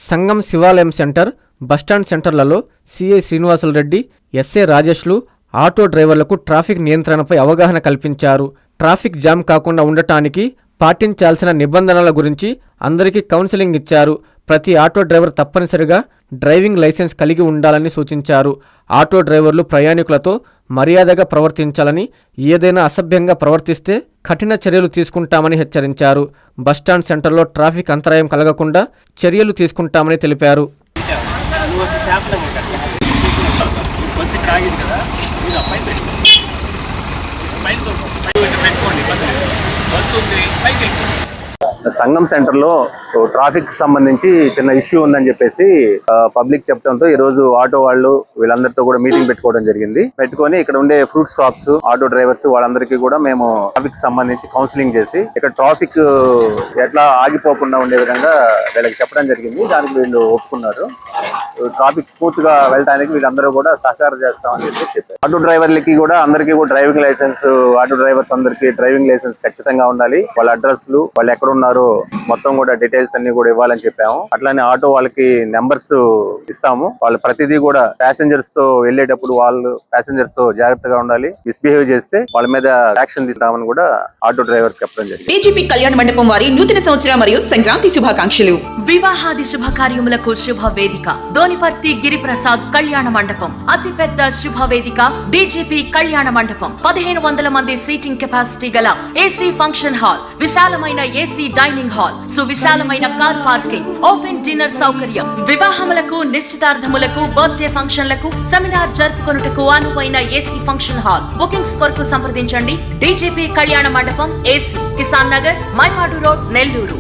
సంగం Shivalayam centre, bus stand సెంటర్లలో CI Srinivasulu Reddy, SI రాజేష్లు auto డ్రైవర్లకు ట్రాఫిక్ నియంత్రణపై అవగాహన కల్పించారు. ట్రాఫిక్ జామ్ కాకుండా ఉండటానికి పాటించాల్సిన నిబంధనల గురించి అందరికీ కౌన్సిలింగ్ ఇచ్చారు. ప్రతి ఆటో డ్రైవర్ తప్పనిసరిగా డ్రైవింగ్ లైసెన్స్ కలిగి ఉండాలని సూచించారు. ఆటో డ్రైవర్లు ప్రయాణికులతో మర్యాదగా ప్రవర్తించాలని, ఏదైనా అసభ్యంగా ప్రవర్తిస్తే కఠిన చర్యలు తీసుకుంటామని హెచ్చరించారు. బస్టాండ్ సెంటర్లో ట్రాఫిక్ అంతరాయం కలగకుండా చర్యలు తీసుకుంటామని తెలిపారు. సంగం సెంటర్ లో ట్రాఫిక్ సంబంధించి చిన్న ఇష్యూ ఉందని చెప్పేసి పబ్లిక్ చెప్పడంతో ఈ రోజు ఆటో వాళ్ళు వీళ్ళందరితో కూడా మీటింగ్ పెట్టుకోవడం జరిగింది. పెట్టుకొని ఇక్కడ ఉండే ఫ్రూట్ షాప్స్, ఆటో డ్రైవర్స్ వాళ్ళందరికీ కూడా మేము ట్రాఫిక్ సంబంధించి కౌన్సిలింగ్ చేసి ఇక్కడ ట్రాఫిక్ ఎట్లా ఆగిపోకుండా ఉండే విధంగా వీళ్ళకి చెప్పడం జరిగింది. దానికి వీళ్ళు ఒప్పుకున్నారు. ట్రాఫిక్ స్మూత్ గా వెళ్ళడానికి వీళ్ళందరూ కూడా సహకారం చేస్తామని చెప్పారు. ఆటో డ్రైవర్లకి కూడా అందరికీ కూడా డ్రైవింగ్ లైసెన్స్, ఆటో డ్రైవర్స్ అందరికీ డ్రైవింగ్ లైసెన్స్ ఖచ్చితంగా ఉండాలి. వాళ్ళ అడ్రస్లు, వాళ్ళు ఎక్కడ ఉన్నారో మొత్తం కూడా డీటెయిల్స్ అన్ని కూడా ఇవ్వాలని చెప్పాము. అట్లానే ఆటో వాళ్ళకి నెంబర్స్ ఇస్తాము. వాళ్ళు ప్రతిదీ కూడా ప్యాసింజర్స్ తో వెళ్ళేటప్పుడు వాళ్ళు ప్యాసింజర్స్ తో జాగ్రత్తగా ఉండాలి. మిస్బిహేవ్ చేస్తే వాళ్ళ మీద యాక్షన్ తీసుకురామని కూడా ఆటో డ్రైవర్స్ చెప్పడం జరిగింది. బీజేపీ కళ్యాణ మండపం వారి నూతన సంవత్సరం మరియు సంక్రాంతి శుభాకాంక్షలు. వివాహాది శుభకార్యములకు శుభ వేదిక దోనిపర్తి గిరిప్రసాద్ కళ్యాణ మండపం. అతి పెద్ద శుభ వేదిక బీజేపీ కళ్యాణ మండపం. 1500 మంది సీటింగ్ కెపాసిటీ గల ఏసీ ఫంక్షన్ హాల్, విశాలమైన ఏసీ డైనింగ్ హాల్, సువిశాలమైన కార్ పార్కింగ్, ఓపెన్ డిన్నర్ సౌకర్యం. వివాహములకు, నిశ్చితార్థములకు, బర్త్డే ఫంక్షన్లకు, సెమినార్ జరుపుకొనుటకు అనువైన ఏసీ ఫంక్షన్ హాల్. బుకింగ్స్ కొరకు సంప్రదించండి. బీజేపీ కళ్యాణ మండపం, ఏసీ, కిసాన్ నగర్, మైపాడు రోడ్, నెల్లూరు.